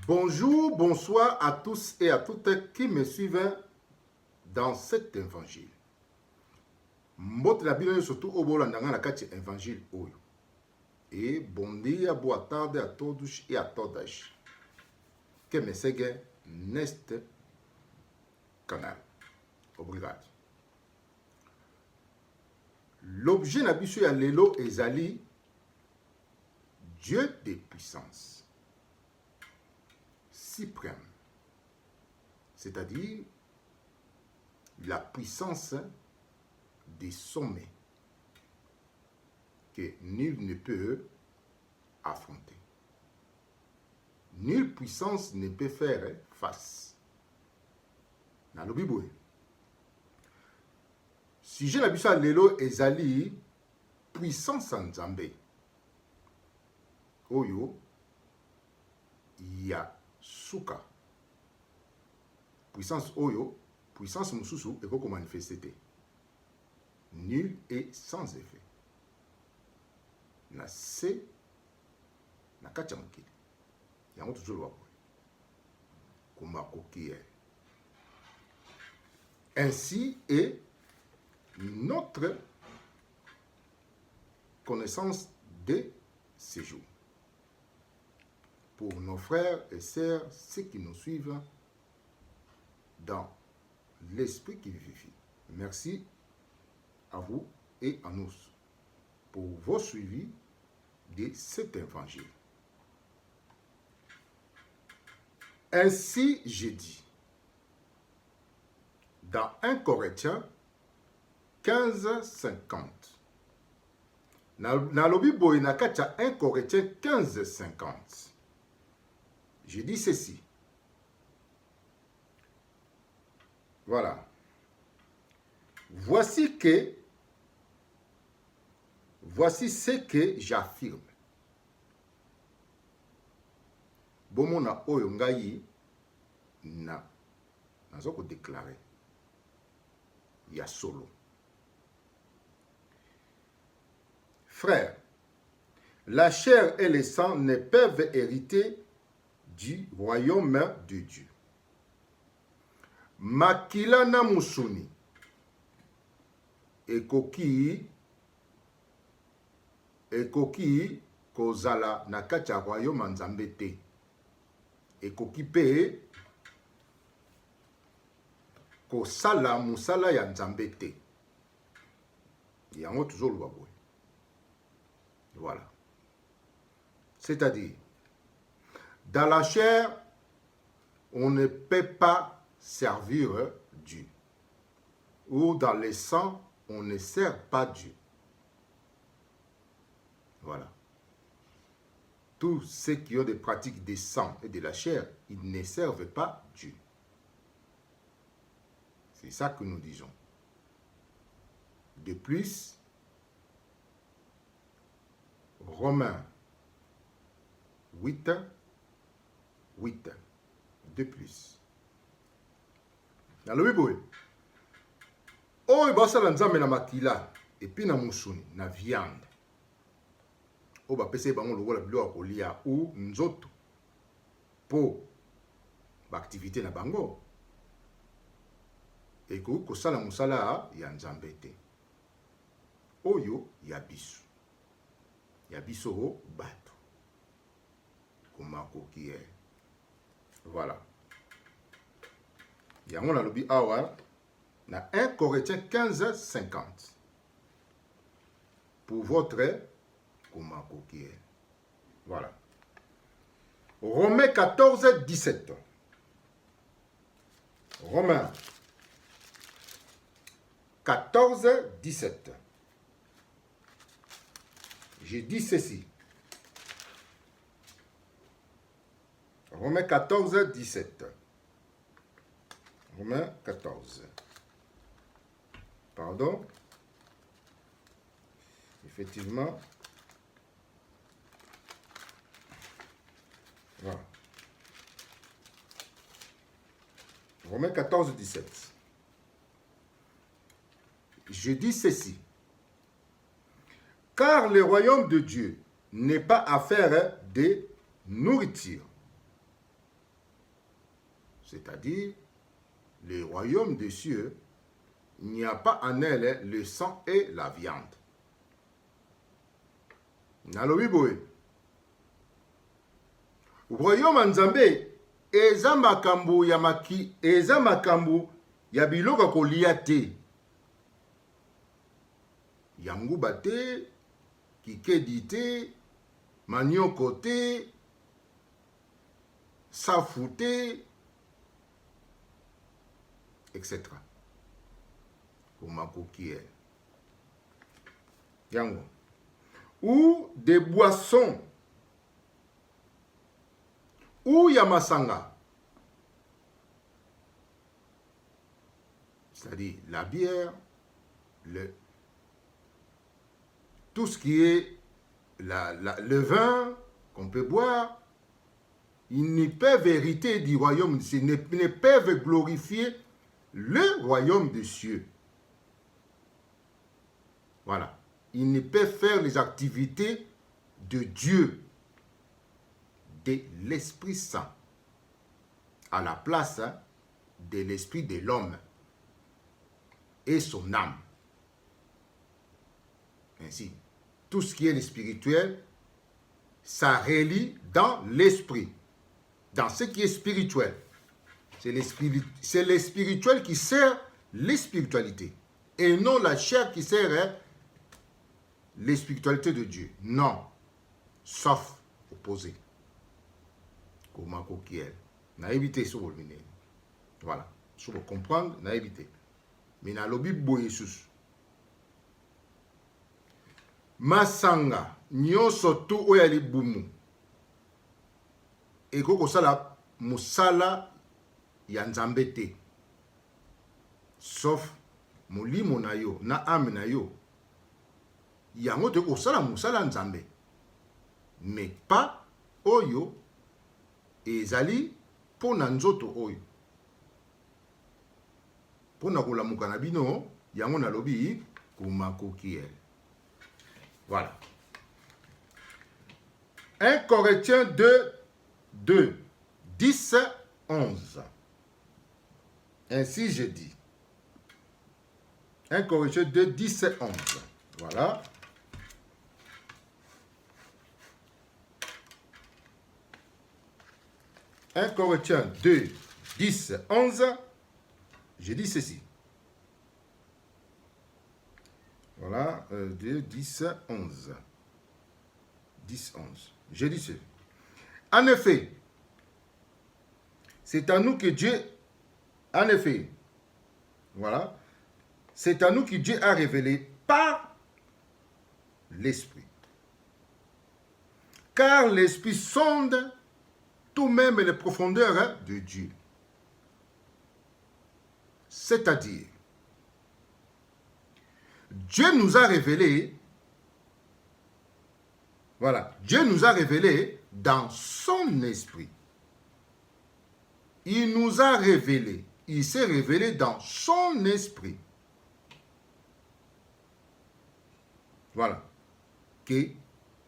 Bonjour, bonsoir à tous et à toutes qui me suivent dans cet évangile. Mbote la Bible surtout au bolandanga na kati évangile oyo. Et bon dia, boa tarde a todos e a todas que me seguem neste canal. Obrigado. L'objet na biso ya lelo ezali Dieu de puissance suprême, c'est-à-dire la puissance des sommets que nul ne peut affronter. Nulle puissance ne peut faire face. Dans le Bible, si je l'habitude à l'élo ezali puissance en Nzambe, oyo ya suka. Puissance oyo, puissance mususu eko ko manifester. Nul et sans effet. Na se na kati ya mokili yango toujours lwa kuma kokie. Ainsi est notre connaissance de ces jours. Pour nos frères et sœurs, ceux qui nous suivent dans l'esprit qui vivifie. Merci à vous et à nous pour vos suivis de cet évangile. Ainsi, j'ai dit, dans 1 Corinthiens 15, 50. Dans le Bible, na kati ya 1 Corinthiens 15, 50. Je dis ceci. Voilà. Voici ce que j'affirme. Bomona oyo ngai nazoko déclarer. Ya solo. Frères, la chair et le sang ne peuvent hériter du royaume de Dieu. Makila na musuni ekoki kozala na kati ya royaume Nzambe te. Ekoki pe kosala musala ya Nzambe te. Yango toujours lwa boye. Voilà. C'est-à-dire, dans la chair, on ne peut pas servir Dieu. Ou dans le sang, on ne sert pas Dieu. Voilà. Tous ceux qui ont des pratiques des sang et de la chair, ils ne servent pas Dieu. C'est ça que nous disons. De plus, Romains 8, 8. De plus. Dans le Bible, oyo basala Nzambe na makila epi na musuni na viande. Oyo bapesa bango lokola biloko ya kolia ou nzoto po baaktivité na bango. Eko kosala musala ya Nzambe te. Oyo ya biso. Ya biso bato. Komako qui est. Voilà. Yango na lobi awa na 1 Corinthiens 15, 50. Pour votre komako qui est. Voilà. Romains 14, 17. Romains 14, 17. J'ai dit ceci. Romains 14, 17. Romains 14. Pardon. Effectivement. Voilà. Romains 14, 17. Je dis ceci. Car le royaume de Dieu n'est pas affaire de nourriture, c'est-à-dire le royaume des cieux, il n'y a pas en elle le sang et la viande. Nalobi boye. Royaume Nzambe, eza makambo ya maki, eza makambo ya biloko kolia te. Yanguba te, kikedi te, manioko te, safu te, etc. Komakokie. Yango. Ou des boissons. Ou yamasanga. C'est-à-dire la bière, tout ce qui est le vin qu'on peut boire, ils ne peuvent hériter du royaume, ils ne peuvent glorifier le royaume des cieux. Voilà. Ils ne peuvent faire les activités de Dieu, de l'Esprit Saint, à la place de l'esprit de l'homme et son âme. Ainsi, tout ce qui est le spirituel, ça relie dans l'esprit, dans ce qui est spirituel. C'est le spirituel qui sert les spiritualités, et non la chair qui sert les spiritualités de Dieu. Non, sauf opposé. Comment coquille. Na évité sur le miné. Voilà. Si vous comprenez, na évité. Mais na lobi boyesus. Masanga nyonso tu oyali bumu. Eko kosala musala ya Nzambe te. Sauf molimo na yo, na ame na yo. Yango te kosala musala Nzambe. Mais pas oyo ezali pona nzoto oyo. Pona kolamuka na bino, yango na lobi kumakokiel. Voilà. 1 Corinthiens 2, 10, 11. Ainsi je dis. 1 Corinthiens 2, 10, 11. Voilà. « 1 Corinthiens 2, 10, 11, je dis ceci. Voilà, 2, 10, 11. 10, 11. Je dis ceci. En effet, c'est à nous que Dieu... En effet, voilà, c'est à nous que Dieu a révélé par l'Esprit. Car l'Esprit sonde tout même les profondeurs de Dieu. C'est-à-dire, Dieu nous a révélé, voilà, Dieu nous a révélé dans son esprit. Il nous a révélé, il s'est révélé dans son esprit. Voilà, que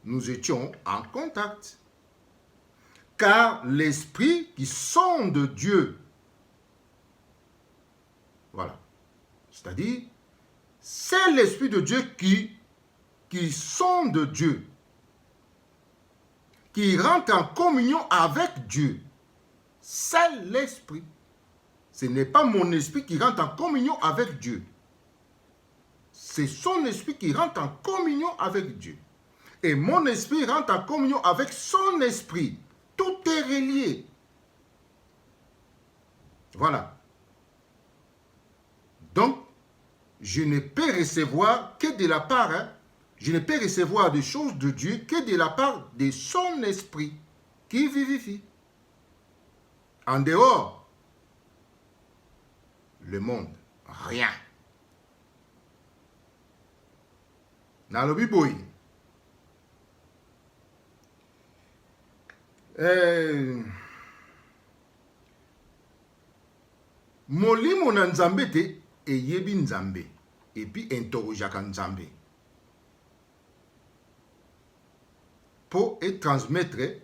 nous étions en contact. Car l'esprit qui sonde Dieu, voilà, c'est-à-dire, c'est l'esprit de Dieu qui sonde Dieu, qui rentre en communion avec Dieu. C'est l'esprit. Ce n'est pas mon esprit qui rentre en communion avec Dieu. C'est son esprit qui rentre en communion avec Dieu. Et mon esprit rentre en communion avec son esprit. Tout est relié. Voilà. Donc, je ne peux recevoir que de la part, je ne peux recevoir des choses de Dieu que de la part de son esprit qui vivifie. En dehors, le monde, rien. Nalobi boy. Molimo na Nzambe te eyebi Nzambe et puis interrogeaka Nzambe pour transmettre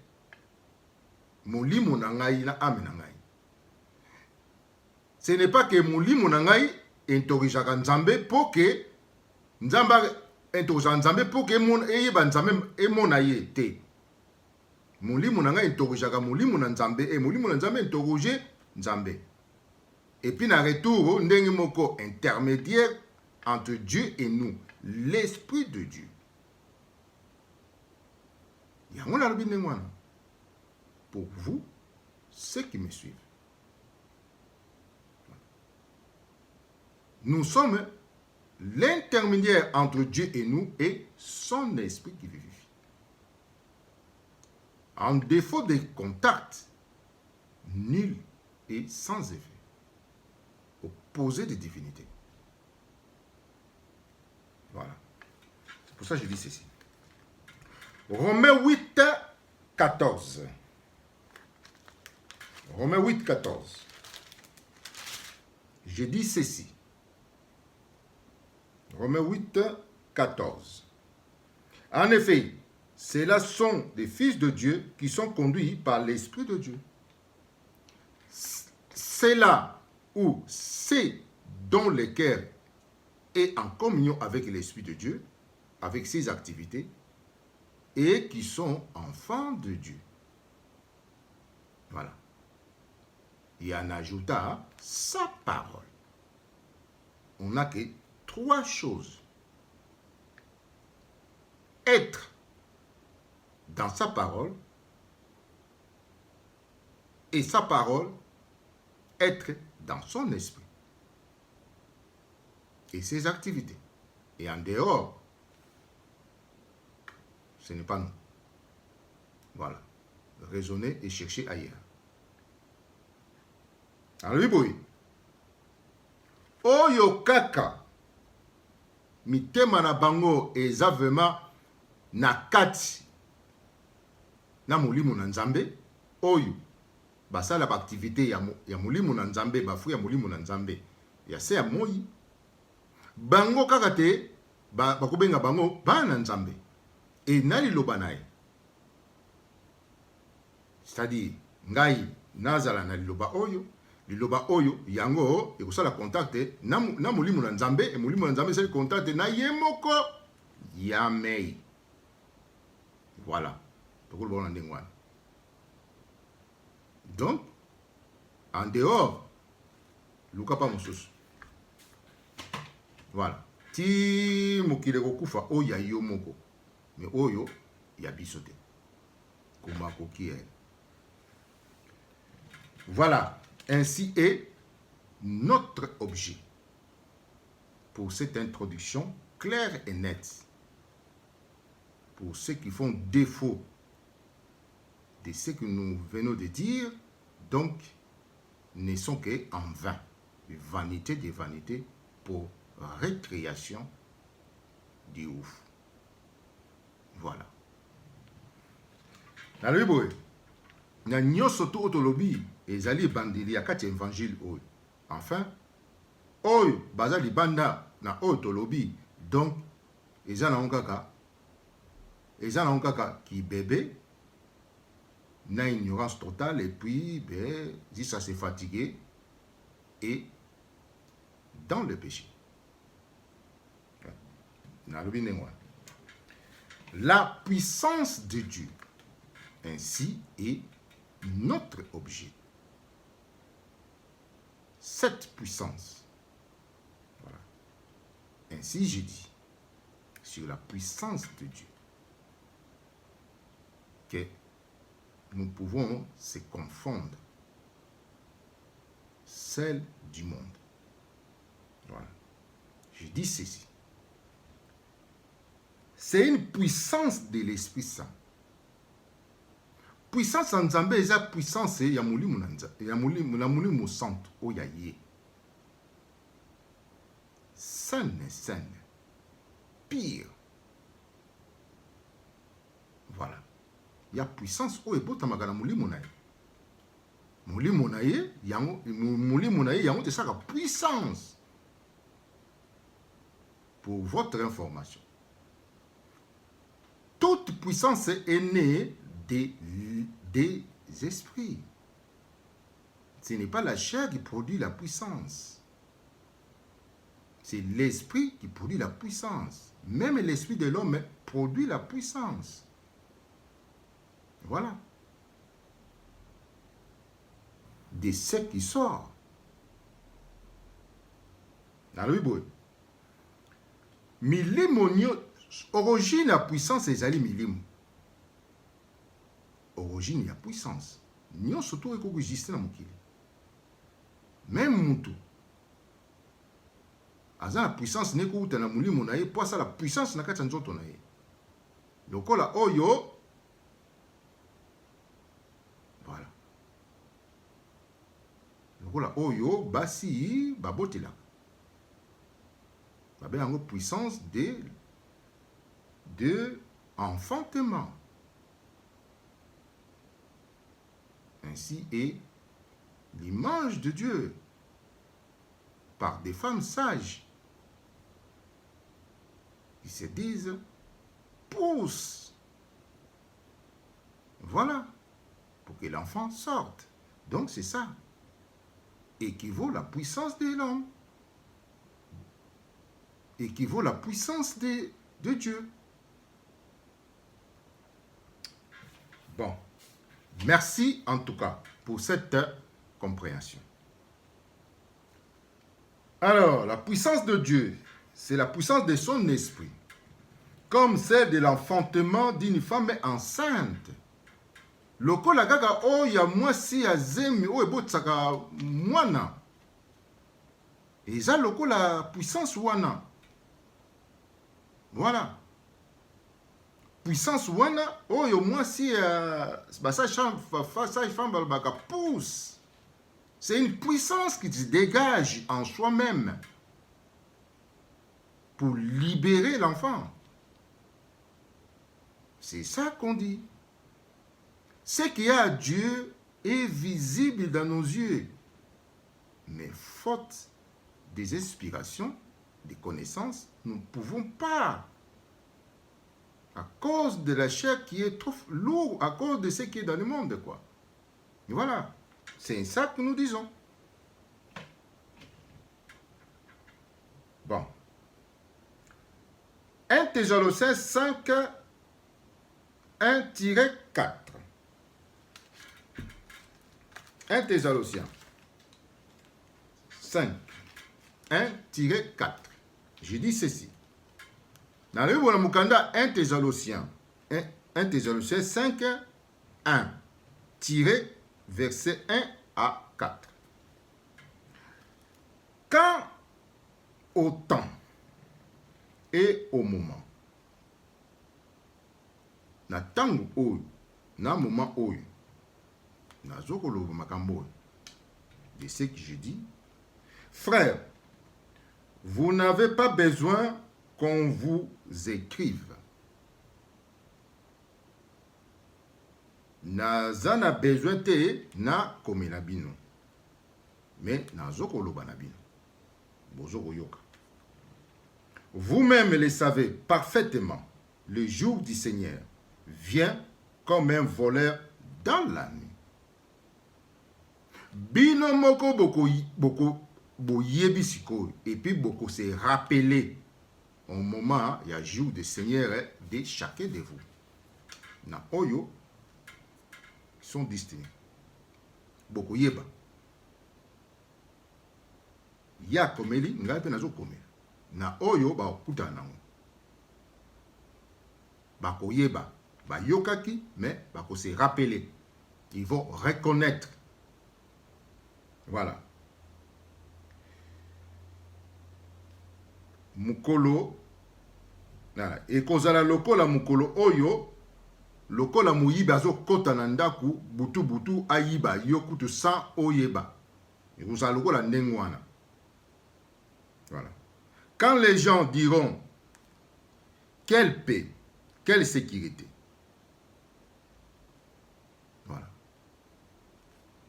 molimo na ngai na ame na ngai. Ce n'est pas que molimo na ngai entorijaka nzambe pour que nzamba entorijaka nzambe pour que eyeba nzambe emona ye te. Molimo na ngai entorijaka molimo na nzambe et molimo na nzambe entorije nzambe. Et puis na retour ndenge moko intermédiaire entre Dieu et nous, l'Esprit de Dieu. Yango na lobi ndenge wana. Pour vous, ceux qui me suivent. Nous sommes l'intermédiaire entre Dieu et nous et son esprit qui vivifie. En défaut de contact, nul et sans effet. Opposé de divinité. Voilà. C'est pour ça que je dis ceci. Romains 8, 14. Romains 8, 14. Je dis ceci. Romains 8, 14. En effet, ceux-là sont des fils de Dieu qui sont conduits par l'Esprit de Dieu. C'est là où c'est dont le cœur est en communion avec l'Esprit de Dieu, avec ses activités, et qui sont enfants de Dieu. Voilà. Et en ajouta sa parole. On n'a que 3 choses. Être dans sa parole et sa parole être dans son esprit et ses activités. Et en dehors, ce n'est pas nous. Voilà. Raisonner et chercher ailleurs. Alors, oui, oyo kaka mitema na bango eza vraiment na kati na molimo na nzambe oyo basala ba activité ya molimo na nzambe bafu ya molimo na nzambe ya se ya moi bango kaka te bakobenga bango bana nzambe e na liloba na ye, c'est-à-dire ngai nazala na liloba oyo yango ekosala contact na molimo na nzambe e molimo na nzambe esali contact na ye moko ya mei. Voilà. Donc, en dehors, luka pa mosusu. Voilà. Ti mokile kokufa oyo ya yo moko, mais oyo ya biso te. Koma koki. Voilà. Ainsi est notre objet pour cette introduction claire et nette. Pour ceux qui font défaut de ce que nous venons de dire, donc, ne sont qu'en vain, vanité des vanités pour récréation du ouf. Voilà. Dans le Bible, il y a nyoso to otolobi ezali bandili ya kati évangile oyo. Enfin, oyo bazali banda na otolobi, donc ezana onkaka qui bébé na ignorance totale et puis dit ça s'est fatigué et dans le péché. La puissance de Dieu ainsi est notre objet. Cette puissance, voilà. Ainsi je dis sur la puissance de Dieu que nous pouvons se confondre celle du monde. Voilà. Je dis ceci. C'est une puissance de l'Esprit Saint. Puissance en Nzambe, c'est puissance ya mulimu na Nzambe, ya mulimu santo oya ye. Saine, pire. Voilà. Il y a puissance oyo ebotamaka na mulimu na ye. Mulimu na ye, yango te saka puissance. Pour votre information. Toute puissance est née des esprits. Ce n'est pas la chair qui produit la puissance. C'est l'esprit qui produit la puissance. Même l'esprit de l'homme produit la puissance. Voilà. De ce qui sort. Dans le Bible. Milimo origine la puissance ezali milimo. Origine la puissance. Nyo surtout eko existe na mokili. Même mutu. Aza la puissance neko uta na mulimo na ye, po asa la puissance na kati ya nzoto na ye. Lokola oyo. Voilà. Lokola oyo basi babotela. Babel en puissance de enfantement. Ainsi est l'image de Dieu par des femmes sages qui se disent pousse. Voilà, pour que l'enfant sorte. Donc c'est ça. Équivaut la puissance de l'homme. Équivaut la puissance de Dieu. Bon, merci en tout cas pour cette compréhension. Alors, la puissance de Dieu, c'est la puissance de son esprit, comme celle de l'enfantement d'une femme enceinte. Lokola gaga oya mwasi azemi oyo botsaka mwana. Eza lokola puissance wana. Voilà. Puissance wana, oyo mwasi sa femme baka pousse. C'est une puissance qui se dégage en soi-même pour libérer l'enfant. C'est ça qu'on dit. Ce qui est à Dieu est visible dans nos yeux. Mais faute des inspirations, des connaissances, nous ne pouvons pas. À cause de la chair qui est trop lourde, à cause de ce qui est dans le monde, quoi. Et voilà. C'est ça que nous disons. Bon. 1 Thessaloniciens 5, 1-4. 1 Thessaloniciens 5, 1-4. Je dis ceci. Dans le livre de Mukanda, 1 Thessaloniciens 5, 1, verset 1 à 4. Quand au temps et au moment, na tangu oyo, na moment oyo, na zokoloba makambo de ce que je dis, frères, vous n'avez pas besoin qu'on vous écrive. Naza na besoin te na komela bino. Mais nazoko loba na bino. Bozoko yoka. Vous-même le savez parfaitement, le jour du Seigneur vient comme un voleur dans la nuit. Bino moko boko boyebi sikoyo et puis boko se rappeler au moment il y a jour du Seigneur de chacun de vous. Na oyo sont destinés. Boko yeba. Ya komeli ngai pe nazo komela. Na oyo ba okuta nango. Ba koyeba, ba yokaki mais ba ko se rappeler. Ils vont reconnaître. Voilà. Mukolo na ekozala lokola mukolo oyo lokola muyiba azo kota na ndaku butu ayiba yokutu sans oyeba. Ekozala lokola ndenge wana. Voilà. Quand les gens diront quelle paix, quelle sécurité. Voilà.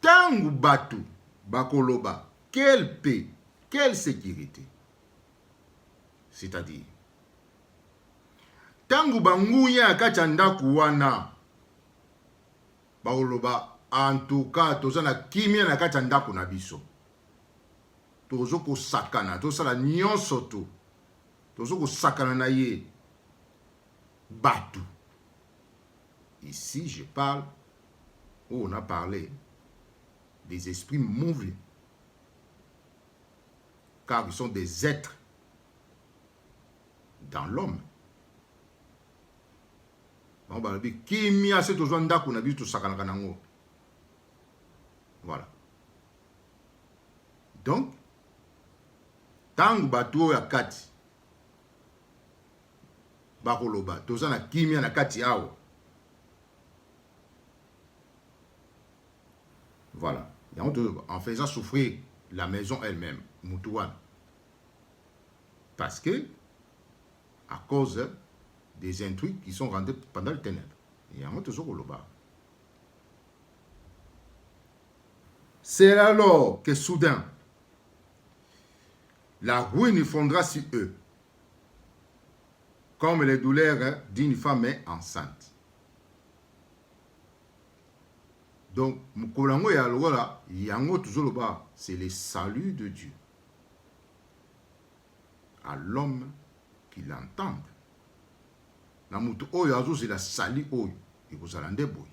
Tangu batu bakoloba, quelle paix, quelle sécurité. C'est-à-dire, tangu banguya kati ya ndaku wana bakoloba en tout cas toza na kimia na kati ya ndako na biso tozo kosakana tosala nyonso tu tozo kosakana na ye batu. Ici je parle où on a parlé des esprits mauvais, car ils sont des êtres dans l'homme. Kimia se tozwa ndako na biso tosakanaka nango. Voilà. Donc, tangu bato ya kati bakoloba toza na kimia na kati awa. Voilà. En faisant souffrir la maison elle-même, Moutouane. Parce que, à cause des intrus qui sont rendus pendant le ténèbre. Et en c'est alors que soudain, la ruine fondra sur eux, comme les douleurs d'une femme enceinte. Donc, c'est le salut de Dieu à l'homme qui l'entende. Na mutu oyo azo la sali oyo ekozala nde boy.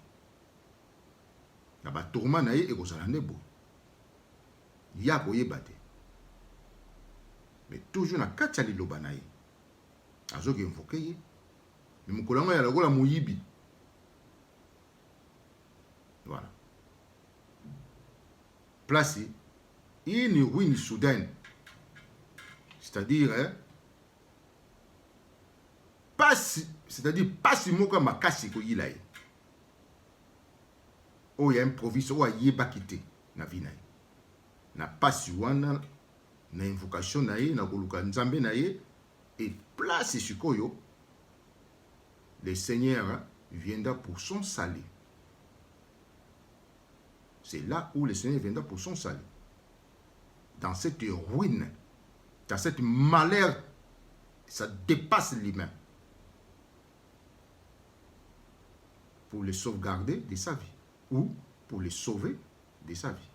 Na ba tourma na ye ekozala nde boy. Ya koyeba te. Mais toujours na kati ya liloba na ye. Azo ke invoke ye. Mais mukolo ya lokola muyibi. Voilà. Place une ruine soudaine. C'est-à-dire pas si moka makasi ko yilaye. O ya improvise o yeba kite na vina. Na pasi wana na invocation na ye na koluka nzambe na ye et place sikoyo le Seigneur viendra pour son salut. C'est là où le Seigneur viendra pour son salut. Dans cette ruine, dans cette malheur, ça dépasse l'humain. Pour le sauvegarder de sa vie ou pour le sauver de sa vie.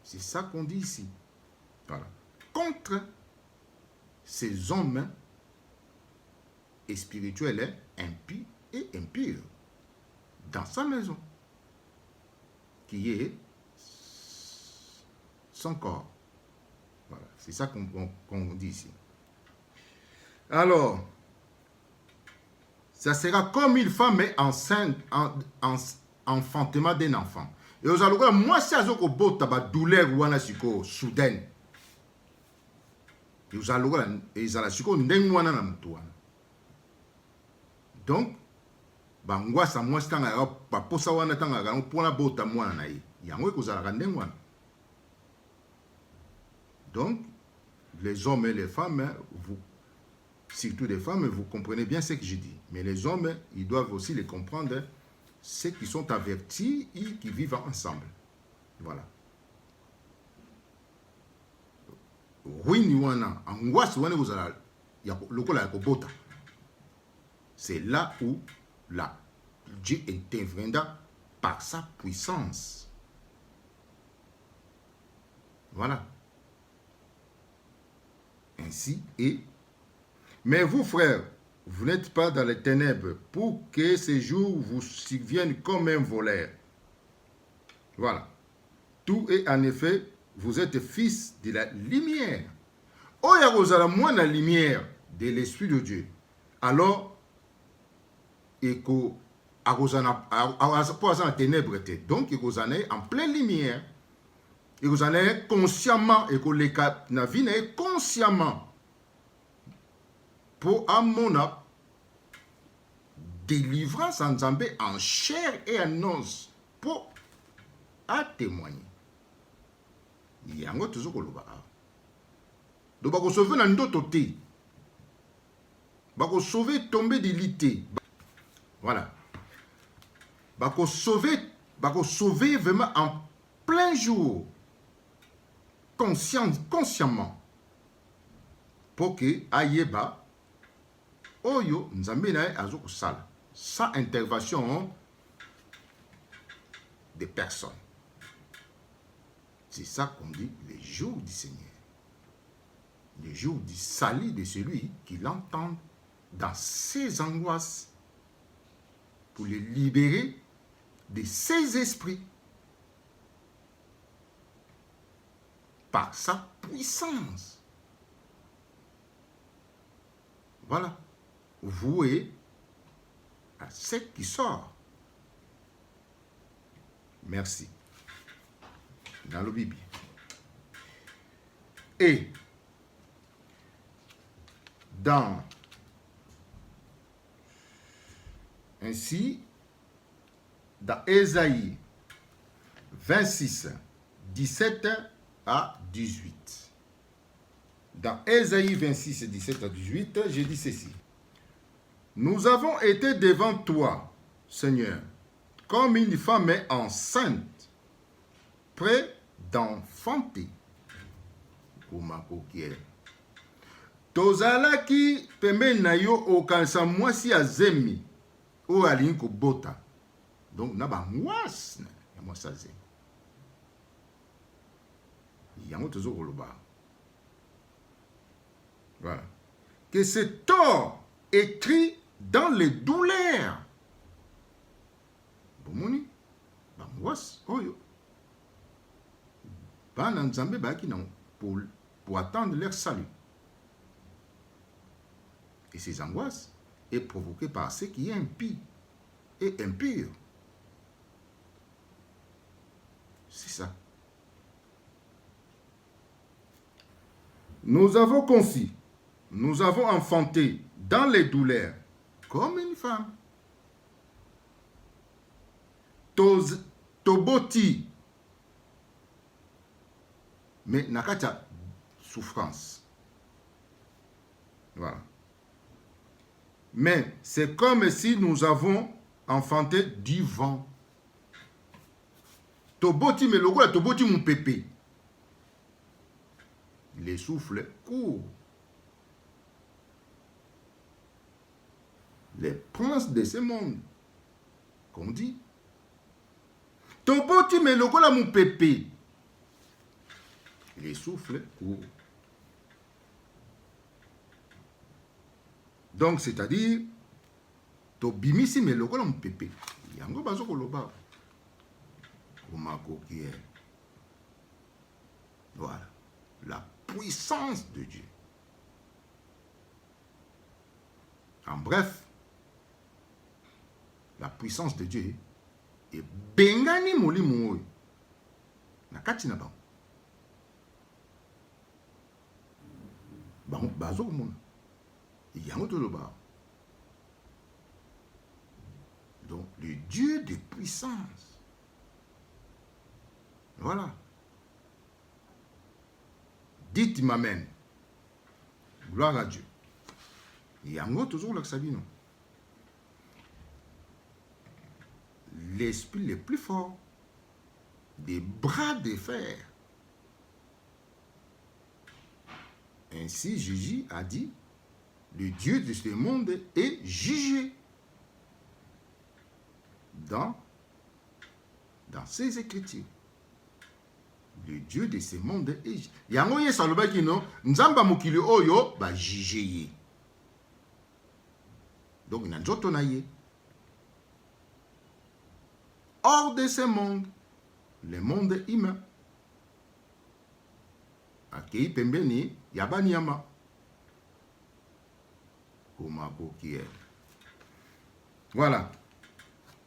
C'est ça qu'on dit ici. Voilà. Contre ces hommes spirituels impies et impurs dans sa maison, qui est son corps. Voilà. C'est ça qu'on dit ici. Alors, ça sera comme une femme enceinte, enfantement d'un enfant. Et aux allons moi, si vous avez bota ba douleur ou ana siko soudaine. Et vous allons ils allons siko ndengwana na mtu wana. Donc, bangwa sa moi stanga pa posa wana tanga ga pona bota mwana na ye. Yango ekozala ndengwana. Donc, les hommes et les femmes, vous surtout les femmes, vous comprenez bien ce que je dis. Mais les hommes, ils doivent aussi les comprendre, ceux qui sont avertis et qui vivent ensemble. Voilà. C'est là où Dieu interviendra par sa puissance. Voilà. Ainsi est. Mais vous, frères, vous n'êtes pas dans les ténèbres pour que ces jours vous surviennent comme un voleur. Voilà. Tout est en effet, vous êtes fils de la lumière. Oh, ya rozala moi la lumière de l'Esprit de Dieu. Alors, eko akozana en ténèbres. Donc, ekozana en pleine lumière. Ekozana consciemment, eko leka na vie consciemment. Pour amona délivrance en Zambé en chair et en os pour à témoigner. Il y a un autre chose que l'on va. Donc, on va sauver dans d'autres côtés. On va sauver tomber de l'ité. Voilà. On va sauver vraiment en plein jour. Consciemment. Pour que Ayeba Oyo, Nzambe na azo sala. Sans intervention des personnes. C'est ça qu'on dit les jours du Seigneur. Les jours du salut de celui qui l'entend dans ses angoisses pour les libérer de ses esprits par sa puissance. Voilà. Voué à ce qui sort. Merci. Dans le Bible. Et dans ainsi, dans Ésaïe 26, 17 à 18. Dans Ésaïe 26, 17 à 18, je dis ceci. Nous avons été devant toi, Seigneur, comme une femme enceinte, près d'enfanter. Tozalaki pembeni na yo okanisa mwasi ya zemi oyo alingi kobota. Donc na ba mwasi ya mwasi ya zemi. Yango tozo koloba. Voilà. Que cet or écrit dans les douleurs. Bomoni ba mwasi oyo. Bana nzambe baki na pour attendre leur salut. Et ces angoisses est provoquées par ce qui est impie et impur. C'est ça. Nous avons conçu, nous avons enfanté dans les douleurs comme une femme. Toboti, mais nakata souffrance. Voilà. Mais c'est comme si nous avons enfanté du vent. Toboti, mais le gars, toboti mon pépé. Les souffles courent. Les princes de ce monde, qu'on dit. Toboti, mais le gars, mon pépé. Les souffles courent. Donc, c'est-à-dire, tobimisi mais le mon pépé. Yango bazo koloba. Komako qui est. Voilà. La puissance de Dieu. En bref, la puissance de Dieu est bengani molimo. Nakati na ba. Bon, bazo mon. Donc, le Dieu de puissance. Voilà. Dites m'amen. Gloire à Dieu. Il y a toujours là que ça dit non. L'esprit le plus fort, des bras de fer. Ainsi, Jésus a dit, le Dieu de ce monde est jugé dans ses écritures. Le Dieu de ce monde est jugé. Yango ye salobaki no, nzamba mokili oyo ba jugé. Donc na nzoto na ye. Hors de ce monde, le monde humain. Akei pembeni yabanyama. Qui est. Voilà.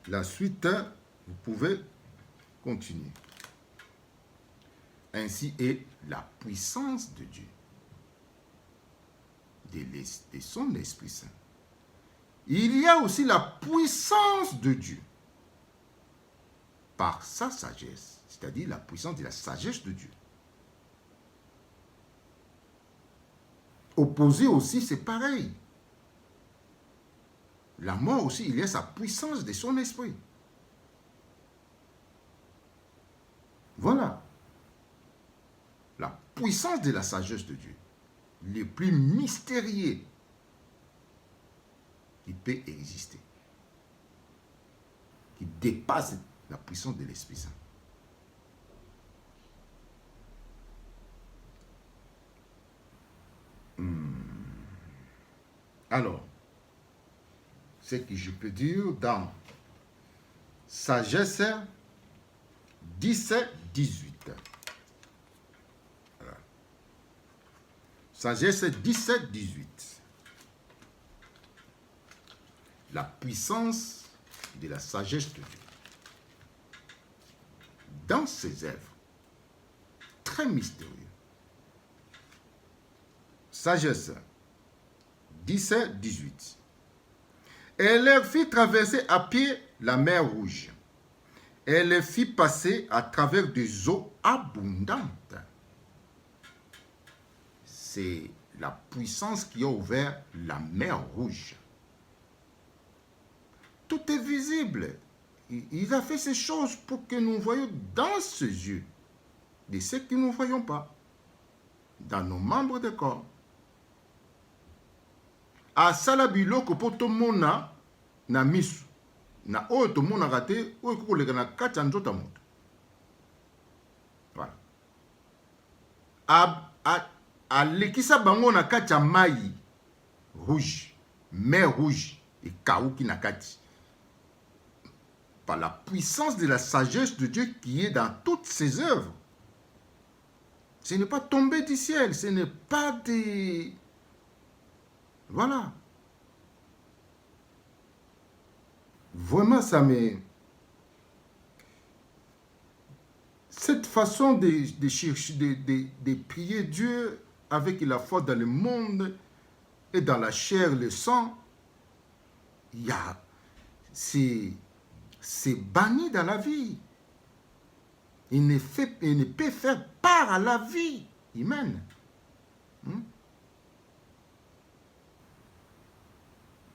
La suite, vous pouvez continuer. Ainsi est la puissance de Dieu, de son Esprit Saint. Il y a aussi la puissance de Dieu par sa sagesse, c'est-à-dire la puissance de la sagesse de Dieu. Opposé aussi, c'est pareil. La mort aussi, il y a sa puissance de son esprit. Voilà. La puissance de la sagesse de Dieu. Le plus mystérieux qui peut exister. Qui dépasse La puissance de l'Esprit Saint. Alors, ce que je peux dire dans Sagesse 17, 18. Voilà. Sagesse 17, 18. La puissance de la sagesse de Dieu. Dans ses œuvres, très mystérieux. Sagesse 17, 18. Elle leur fit traverser à pied la mer Rouge. Elle les fit passer à travers des eaux abondantes. C'est la puissance qui a ouvert la mer Rouge. Tout est visible. Il a fait ces choses pour que nous voyions dans ses yeux de ce que nous ne voyons pas, dans nos membres de corps. Asala biloko po tomona na misu na oyo tomonaka te oyo kokoleka na kati ya nzoto ya moto. Voilà. Alekisa bango na kati ya mai rouge, mer rouge ekauki na kati. Par la puissance de la sagesse de Dieu qui est dans toutes ses œuvres. Ce n'est pas tombé du ciel, ce n'est pas des... Voilà. Vraiment, ça me... Cette façon de chercher, de prier Dieu avec la foi dans le monde et dans la chair, le sang, il y a... C'est banni dans la vie. Il ne peut faire part à la vie humaine.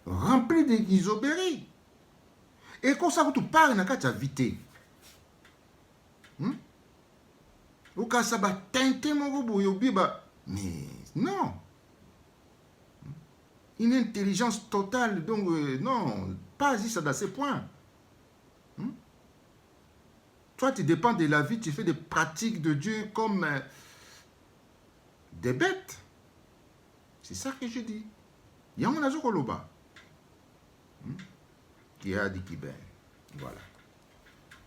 Rempli de guisobéries. Et quand ça, tu parles, tu as vité. Ou quand ça va teinter mon robot, mais non. Une intelligence totale, donc non, pas juste dans ces points. Toi, tu dépends de la vie, tu fais des pratiques de Dieu comme des bêtes. C'est ça que je dis. Il y a un azokoloba qui a dit qu'il ben. Voilà.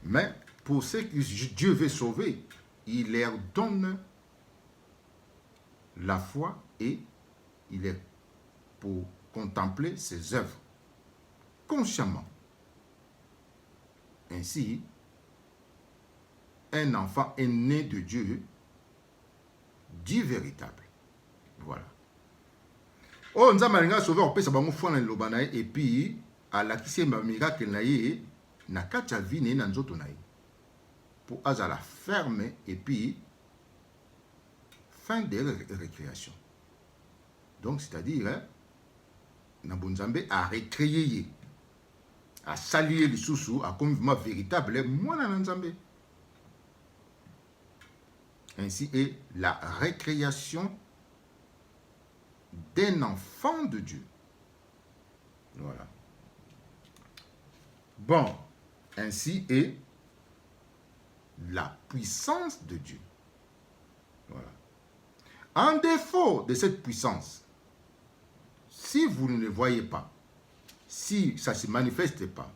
Mais pour ceux que Dieu veut sauver, il leur donne la foi et il est pour contempler ses œuvres consciemment. Ainsi, un enfant est né de Dieu, dit véritable. Voilà. Oh, nous avons sauvé, on peut savoir foi dans le banaï et puis à la qui c'est ma miracle naïe na kacha vine na nzoto naïe pour azala ferme et puis fin de récréation. Donc c'est-à-dire hein, Nabunzambe a récréé, a salué les sous à comme véritable moi na Nzambe. Ainsi est la récréation d'un enfant de Dieu. Voilà. Bon, ainsi est la puissance de Dieu. Voilà. En défaut de cette puissance, si vous ne le voyez pas, si ça ne se manifeste pas,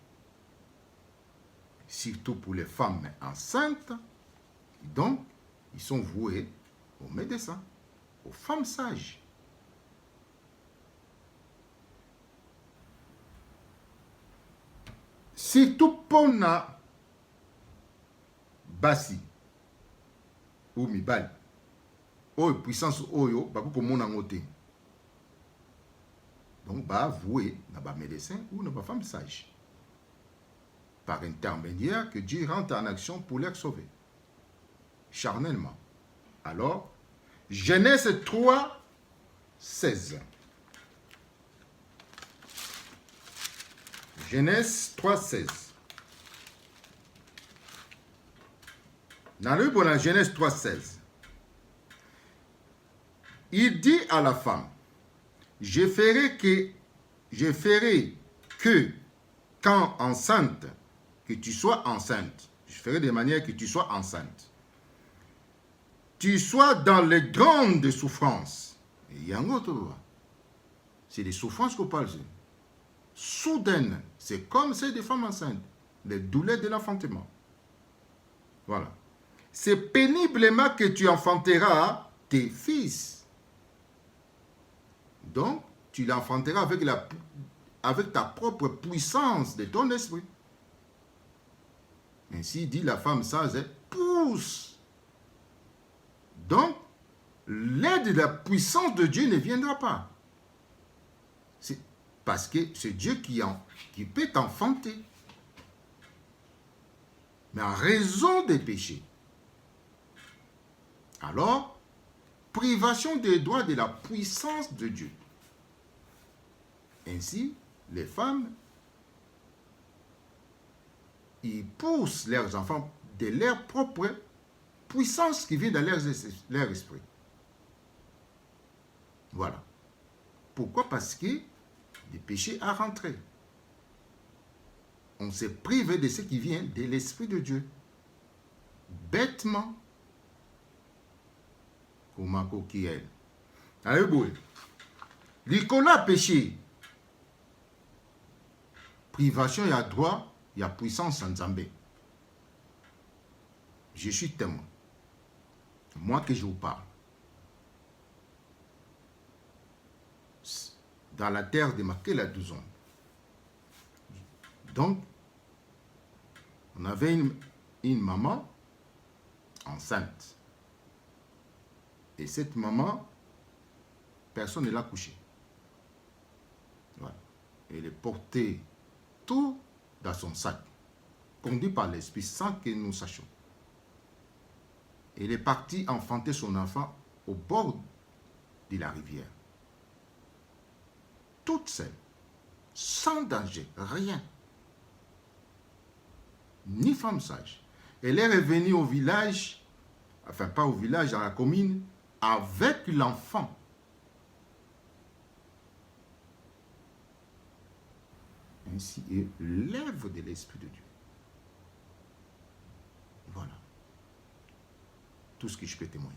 surtout pour les femmes enceintes, donc, ils sont voués aux médecins, aux femmes sages. Surtout pour na basi ou mibali, ou puissance oyo, bako mona ngote. Donc, bah voué na ba médecin ou na ba femme sage. Par intermédiaire que Dieu rentre en action pour les sauver. Charnellement. Alors, Genèse 3, 16. Genèse 3, 16. Dans le livre de la Genèse 3, 16, il dit à la femme, je ferai que, quand enceinte, que tu sois enceinte. Je ferai de manière que tu sois enceinte. Tu sois dans les grandes souffrances. C'est des souffrances qu'on parle. Soudaines, c'est comme celles des femmes enceintes. Les douleurs de l'enfantement. Voilà. C'est péniblement que tu enfanteras tes fils. Donc, tu l'enfanteras avec ta propre puissance de ton esprit. Ainsi dit la femme sage, pousse. Donc, l'aide de la puissance de Dieu ne viendra pas. C'est parce que c'est Dieu qui peut t'enfanter. Mais en raison des péchés. Alors, privation des droits de la puissance de Dieu. Ainsi, les femmes, ils poussent leurs enfants de leur propre puissance qui vient de leur esprit. Voilà. Pourquoi? Parce que des péchés à rentrer. On s'est privé de ce qui vient de l'Esprit de Dieu. Bêtement. Komako Kiel. Allez, boy. Nicolas péché. Privation, il y a droit, il y a puissance en Zambé. Je suis témoin. Moi que je vous parle. Dans la terre de Makela 12 ans. Donc, on avait une maman enceinte. Et cette maman, personne ne l'a couchée. Voilà. Elle est portée tout dans son sac, conduit par l'Esprit sans que nous sachions. Elle est partie enfanter son enfant au bord de la rivière. Toute seule, sans danger, rien. Ni femme sage. Elle est revenue au village, enfin pas au village, dans la commune, avec l'enfant. Ainsi est l'œuvre de l'Esprit de Dieu. Voilà. Tout ce que je peux témoigner.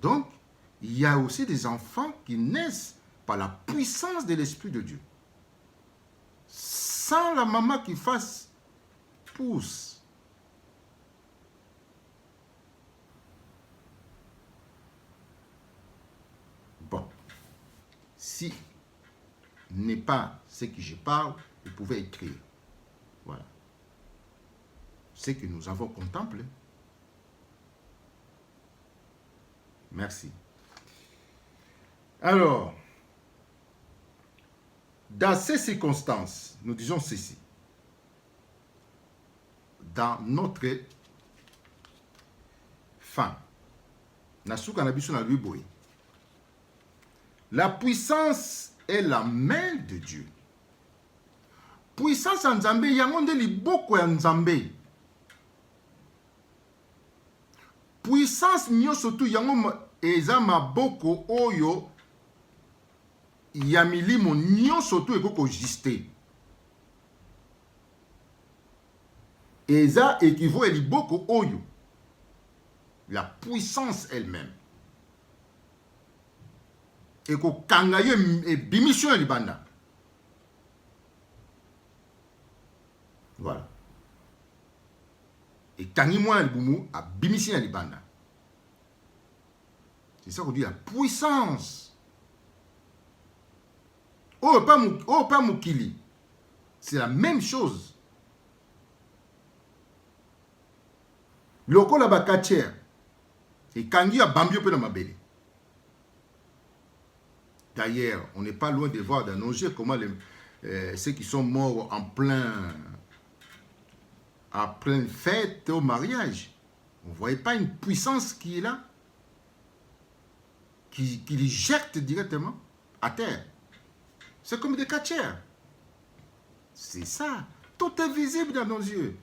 Donc, il y a aussi des enfants qui naissent par la puissance de l'Esprit de Dieu. Sans la maman qui fasse pousse. Bon. Si n'est pas ce que je parle, vous pouvez écrire. Voilà. Ce que nous avons contemplé. Merci. Alors, dans ces circonstances, nous disons ceci. Dans notre fin, la puissance est la main de Dieu. Puissance en Nzambe, yango nde liboko ya Nzambe. Puissance nyonso tu yango eza maboko oyo ya milimo nyonso tu ekoko juste. Eza équivaut à liboko oyo. La puissance elle-même. Eko kanga yo ebimission ya libanda. Voilà. Et tangi moi libumu a bimission ya libanda. C'est ça qu'on dit la puissance. Oh pas mukili. C'est la même chose. Loko la bakatière. Et kangi a bambio pe na mabele. D'ailleurs, on n'est pas loin de voir dans nos yeux comment ceux qui sont morts en pleine fête au mariage, on ne voyait pas une puissance qui est là, qui les jette directement à terre. C'est comme des catcheurs. C'est ça. Tout est visible dans nos yeux.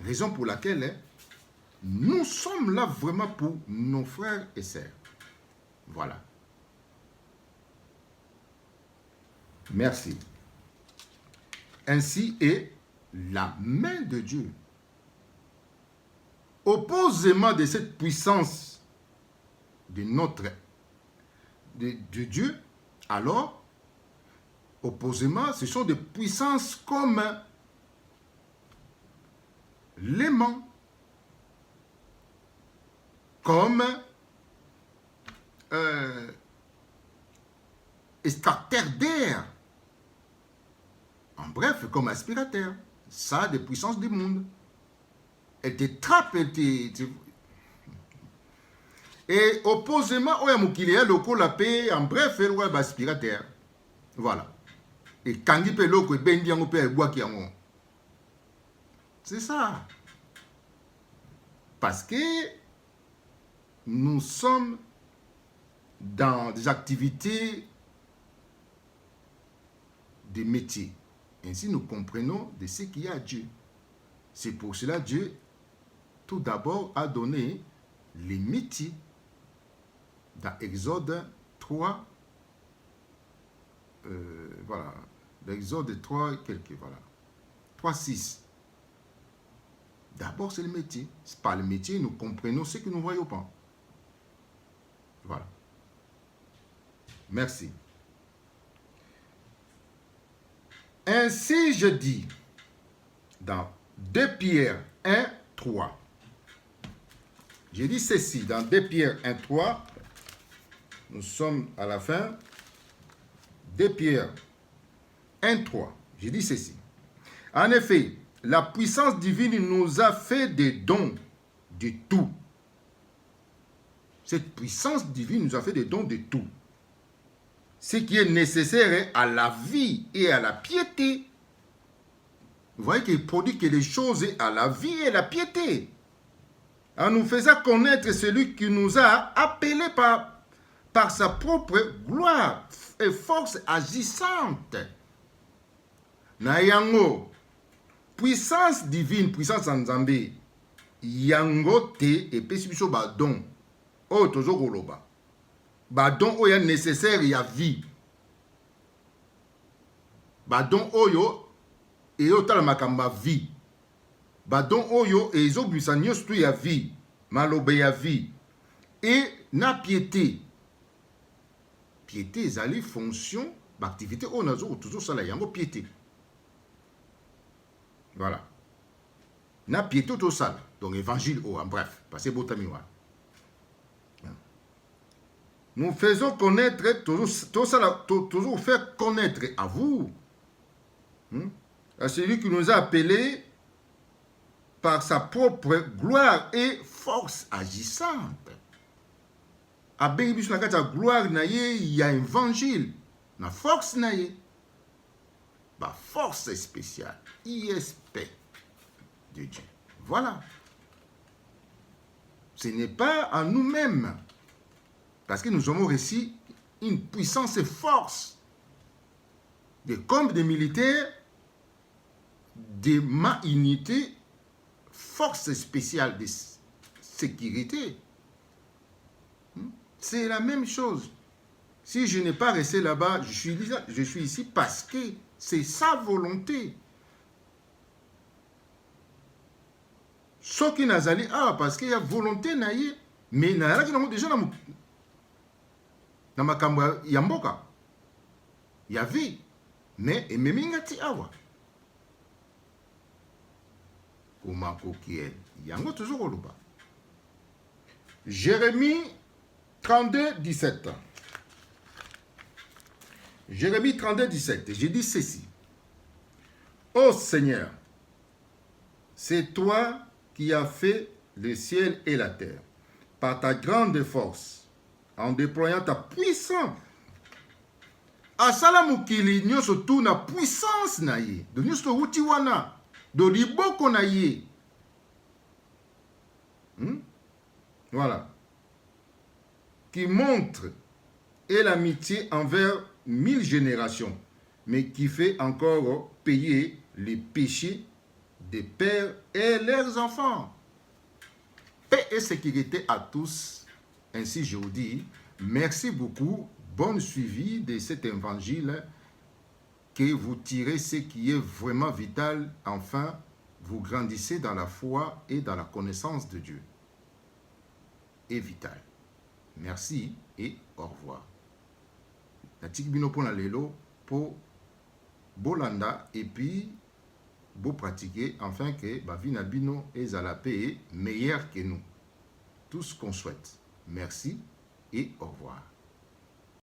Raison pour laquelle nous sommes là vraiment pour nos frères et sœurs. Voilà. Merci. ainsi est la main de Dieu. Opposément de cette puissance de Dieu, alors, opposément, ce sont des puissances comme l'aimant, comme extracteur d'air, en bref, comme aspirateur. Ça a des puissances du monde. Elle te trappe, elle te... Et opposément, oya mukili ya loko la paix, en bref, elle est aspirateur. Voilà. Et quand il peut loko, il bendi yango pe bois qui yango. C'est ça. Parce que nous sommes dans des activités de métier. Ainsi, nous comprenons de ce qu'il y a à Dieu. C'est pour cela que Dieu, tout d'abord, a donné les métiers. Dans Exode 3, voilà, dans Exode 3, quelques, voilà, 3, 6. D'abord, c'est le métier. C'est par le métier, nous comprenons ce que nous ne voyons pas. Voilà. Merci. Ainsi, je dis, dans 2 Pierre 1, 3. J'ai dit ceci, dans 2 Pierre 1, 3, nous sommes à la fin. 2 Pierre 1, 3. J'ai dit ceci. En effet, la puissance divine nous a fait des dons de tout. Cette puissance divine nous a fait des dons de tout. Ce qui est nécessaire à la vie et à la piété. Vous voyez qu'il produit que les choses à la vie et à la piété. En nous faisant connaître celui qui nous a appelés par sa propre gloire et force agissante. Na yango, puissance divine, puissance en Nzambe, yango te et pesibiso ba don. Oh, tozo koloba. Ba don oyo nécessaire ya vie. Ba don oyo et yo tala makamba vie. Ba don oyo et zo bisa nyosto ya vie, malobe ya vie. Et na piété. Piété ezali fonction d'activité on a toujours ça là yango piété. Voilà. Na piété tout ça. Donc évangile en bref, passez botamiwa. Nous faisons connaître toujours faire connaître à vous, à celui qui nous a appelés par sa propre gloire et force agissante. A bengi na kata gloire na ye, il y a évangile, na force na ye. Ba force spéciale, ISP de Dieu. Voilà. Ce n'est pas à nous-mêmes. Parce que nous avons reçu une puissance et force. Comme des militaires, de ma unité, force spéciale de sécurité. C'est la même chose. Si je n'ai pas resté là-bas, je suis ici parce que c'est sa volonté. Ce qui n'a zali, parce qu'il y a volonté, mais il y a déjà na makambo ya mboka ya vie mais ememingati awa komako kiel yango toujours koloba. Jérémie 32 17. Jérémie 32 17. J'ai dit ceci. Ô Seigneur, c'est toi qui as fait le ciel et la terre par ta grande force, en déployant ta puissance. Asala mukili nyoso tu na puissance na ye. Do nyoso uti wana. Do liboko na ye. Voilà. Qui montre et l'amitié envers 1000 générations, mais qui fait encore payer les péchés des pères et leurs enfants. Paix et sécurité à tous. Ainsi, je vous dis, merci beaucoup, bon suivi de cet évangile que vous tirez ce qui est vraiment vital, enfin, vous grandissez dans la foi et dans la connaissance de Dieu. Et vital. Merci et au revoir. Natiki bino pona lelo po bolanda et puis beau pratiquer afin que ba vie na bino ezala pe meilleur que nous. Tout ce qu'on souhaite. Merci et au revoir.